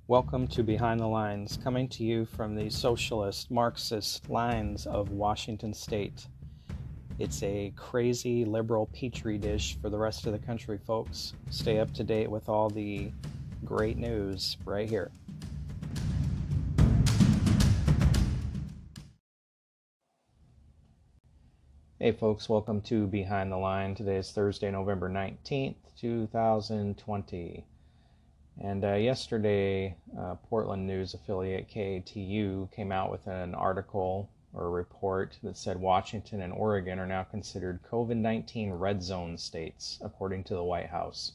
Welcome to Behind the Lines, coming to you from the socialist, Marxist lines of Washington State. It's a crazy liberal petri dish for the rest of the country, folks. Stay up to date with all the great news right here. Hey folks, welcome to Behind the Line. Today is Thursday, November 19th, 2020. And yesterday, Portland news affiliate KATU came out with an article or a report that said Washington and Oregon are now considered COVID-19 red zone states, according to the White House.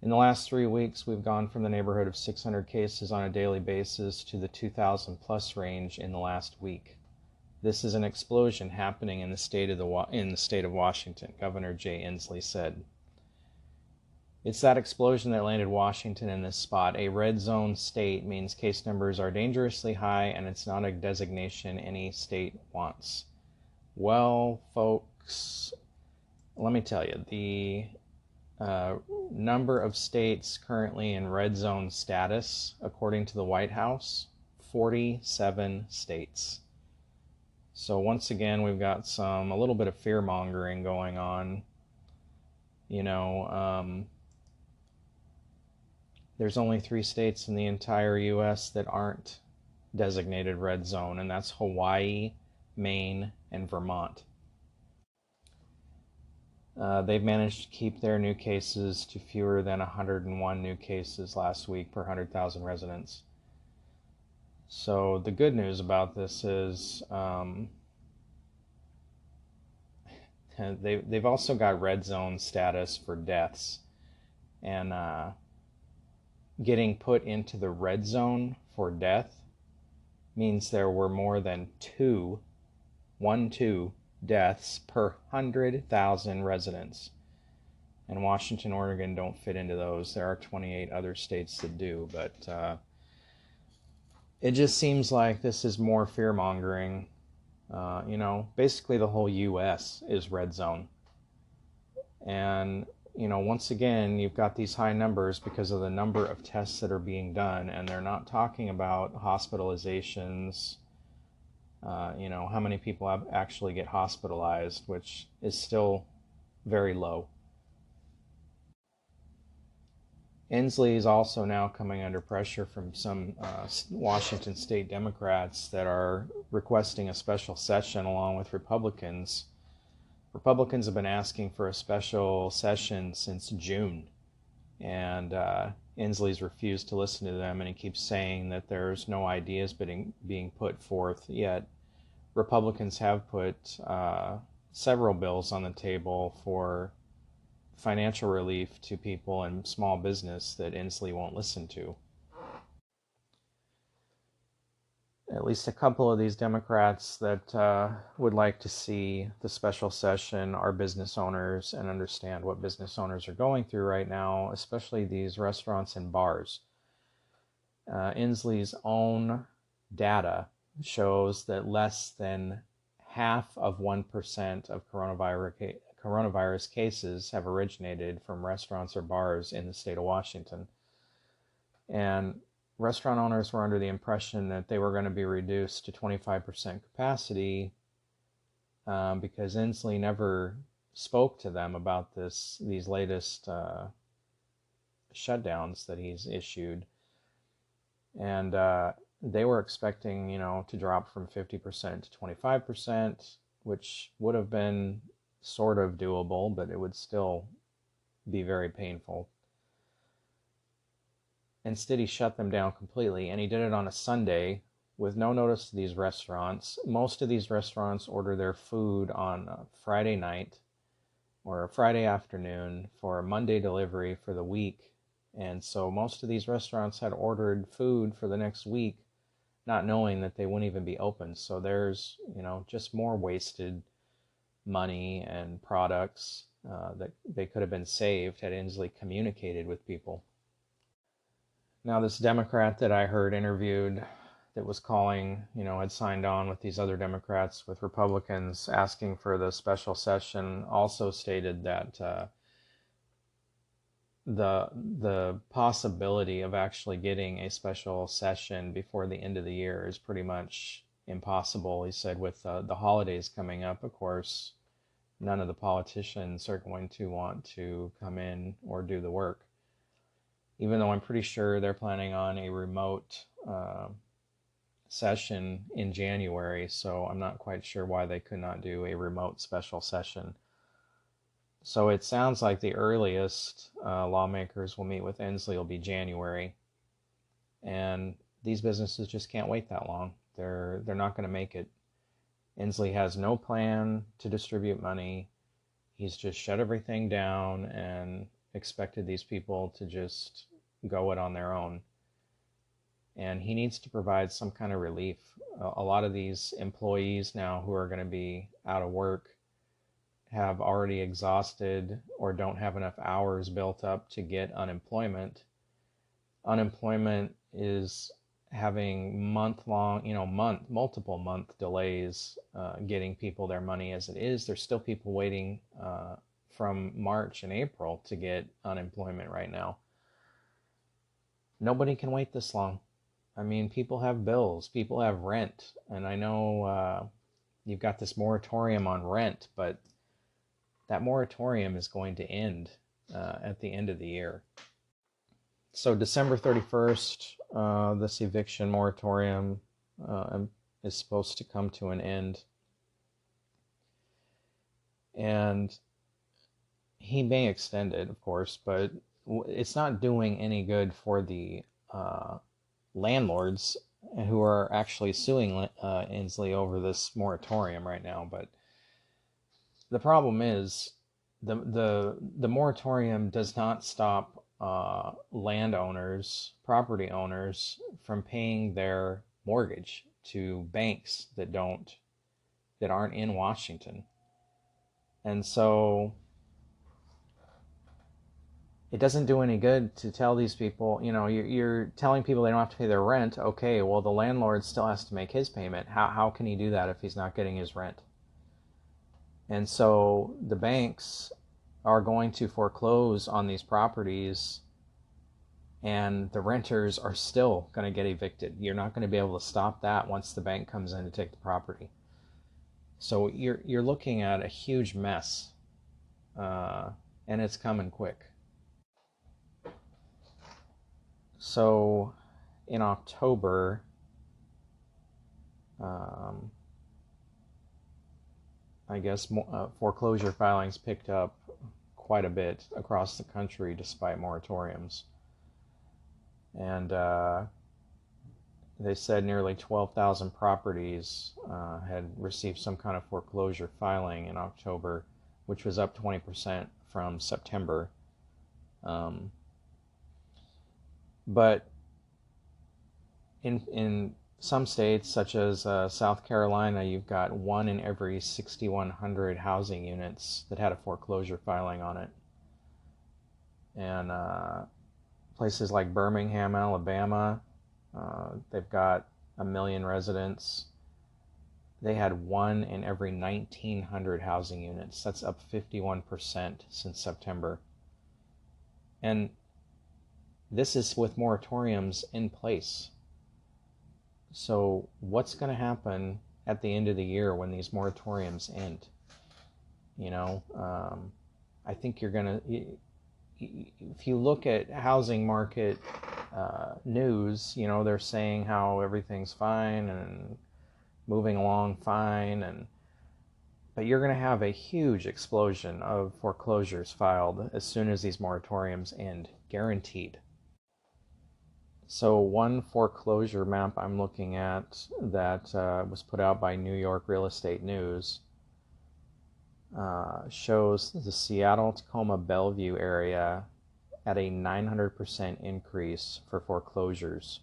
In the last 3 weeks, we've gone from the neighborhood of 600 cases on a daily basis to the 2,000 plus range in the last week. This is an explosion happening in the state of Washington, Governor Jay Inslee said. It's that explosion that landed Washington in this spot. A red zone state means case numbers are dangerously high, and it's not a designation any state wants. Well, folks, let me tell you, the number of states currently in red zone status, according to the White House, 47 states. So once again, we've got a little bit of fear-mongering going on. There's only 3 states in the entire U.S. that aren't designated red zone, and that's Hawaii, Maine, and Vermont. They've managed to keep their new cases to fewer than 101 new cases last week per 100,000 residents. So the good news about this is they've also got red zone status for deaths, and getting put into the red zone for death means there were more than 2 deaths per 100,000 residents. And Washington, Oregon don't fit into those. There are 28 other states that do, but it just seems like this is more fear-mongering. Basically the whole U.S. is red zone. And, once again, you've got these high numbers because of the number of tests that are being done, and they're not talking about hospitalizations, how many people actually get hospitalized, which is still very low. Inslee is also now coming under pressure from some Washington State Democrats that are requesting a special session along with Republicans. Republicans have been asking for a special session since June, and Inslee's refused to listen to them, and he keeps saying that there's no ideas being put forth yet. Republicans have put several bills on the table for financial relief to people and small business that Inslee won't listen to. At least a couple of these Democrats that would like to see the special session are business owners and understand what business owners are going through right now, especially these restaurants and bars. Inslee's own data shows that less than half of 1% of coronavirus cases have originated from restaurants or bars in the state of Washington. And restaurant owners were under the impression that they were going to be reduced to 25% capacity because Inslee never spoke to them about these latest shutdowns that he's issued. And they were expecting, to drop from 50% to 25%, which would have been sort of doable, but it would still be very painful. Instead, he shut them down completely, and he did it on a Sunday with no notice to these restaurants. Most of these restaurants order their food on a Friday night or a Friday afternoon for a Monday delivery for the week. And so most of these restaurants had ordered food for the next week, not knowing that they wouldn't even be open. So there's, just more wasted money and products that they could have been saved had Inslee communicated with people. Now, this Democrat that I heard interviewed that was calling, had signed on with these other Democrats, with Republicans asking for the special session, also stated that the possibility of actually getting a special session before the end of the year is pretty much impossible. He said with the holidays coming up, of course, none of the politicians are going to want to come in or do the work. Even though I'm pretty sure they're planning on a remote session in January, so I'm not quite sure why they could not do a remote special session. So it sounds like the earliest lawmakers will meet with Inslee will be January, and these businesses just can't wait that long. They're not going to make it. Inslee has no plan to distribute money. He's just shut everything down and expected these people to just go it on their own. And he needs to provide some kind of relief. A lot of these employees now who are going to be out of work have already exhausted or don't have enough hours built up to get unemployment. Unemployment is having multiple month delays getting people their money as it is. There's still people waiting from March and April to get unemployment right now. Nobody can wait this long. I mean, people have bills, people have rent, and I know you've got this moratorium on rent, but that moratorium is going to end at the end of the year. So December 31st, this eviction moratorium is supposed to come to an end. And he may extend it, of course, but it's not doing any good for the landlords who are actually suing Inslee over this moratorium right now. But the problem is the moratorium does not stop landowners, property owners, from paying their mortgage to banks that aren't in Washington. And so it doesn't do any good to tell these people, you're telling people they don't have to pay their rent. Okay, well, the landlord still has to make his payment. How can he do that if he's not getting his rent? And so the banks are going to foreclose on these properties, and the renters are still going to get evicted. You're not going to be able to stop that once the bank comes in to take the property. So you're looking at a huge mess, and it's coming quick. So in October, I guess foreclosure filings picked up quite a bit across the country despite moratoriums. And they said nearly 12,000 properties had received some kind of foreclosure filing in October, which was up 20% from September. But in some states, such as South Carolina, you've got 1 in every 6,100 housing units that had a foreclosure filing on it. And places like Birmingham, Alabama, they've got 1 million residents. They had 1 in every 1,900 housing units. That's up 51% since September. And this is with moratoriums in place. So what's going to happen at the end of the year when these moratoriums end? I think you're going to, if you look at housing market news, they're saying how everything's fine and moving along fine, but you're going to have a huge explosion of foreclosures filed as soon as these moratoriums end, guaranteed. So one foreclosure map I'm looking at that was put out by New York Real Estate News shows the Seattle-Tacoma-Bellevue area at a 900% increase for foreclosures.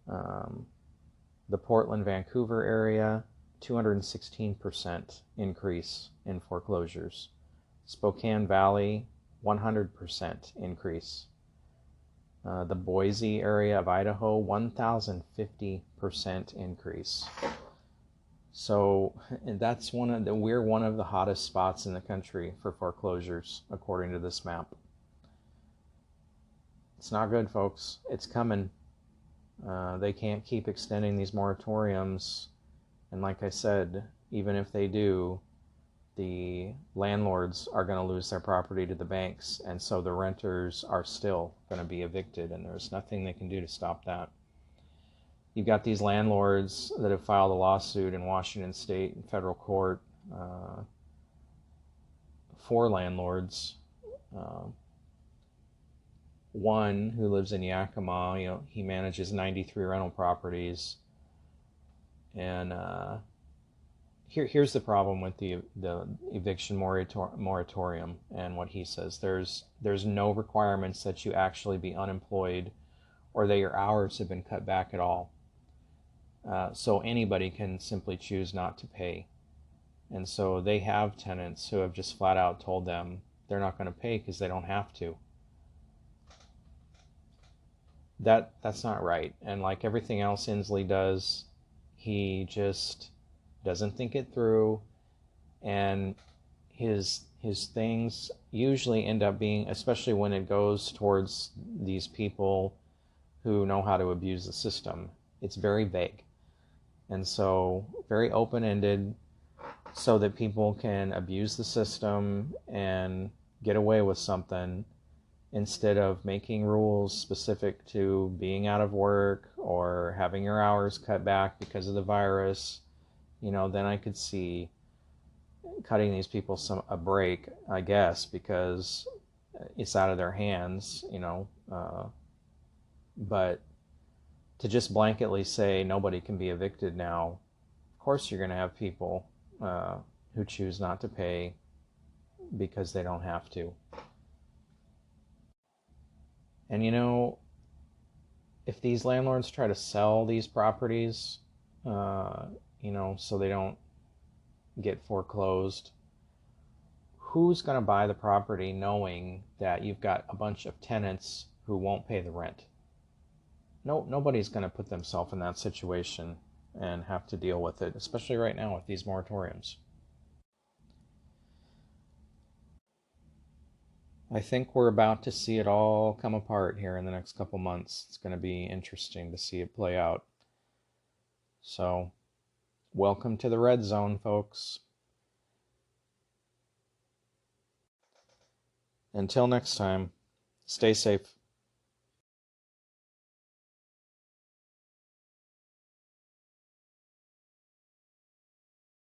The Portland-Vancouver area, 216% increase in foreclosures. Spokane Valley, 100% increase. The Boise area of Idaho, 1,050% increase. So that's we're one of the hottest spots in the country for foreclosures, according to this map. It's not good, folks. It's coming. They can't keep extending these moratoriums. And like I said, even if they do, the landlords are going to lose their property to the banks, and so the renters are still going to be evicted, and there's nothing they can do to stop that. You've got these landlords that have filed a lawsuit in Washington State and federal court, for landlords. Uh, One who lives in Yakima, he manages 93 rental properties, and here's the problem with the eviction moratorium and what he says. There's no requirements that you actually be unemployed or that your hours have been cut back at all. So anybody can simply choose not to pay. And so they have tenants who have just flat out told them they're not going to pay because they don't have to. That's not right. And like everything else Inslee does, he just doesn't think it through, and his things usually end up being, especially when it goes towards these people who know how to abuse the system, it's very vague. And so very open-ended, so that people can abuse the system and get away with something, instead of making rules specific to being out of work or having your hours cut back because of the virus. Then I could see cutting these people a break, I guess, because it's out of their hands, but to just blanketly say nobody can be evicted now, of course you're going to have people who choose not to pay because they don't have to. And if these landlords try to sell these properties, so they don't get foreclosed, who's going to buy the property knowing that you've got a bunch of tenants who won't pay the rent? Nobody's going to put themselves in that situation and have to deal with it, especially right now with these moratoriums. I think we're about to see it all come apart here in the next couple months. It's going to be interesting to see it play out. So, welcome to the red zone, folks. Until next time, stay safe.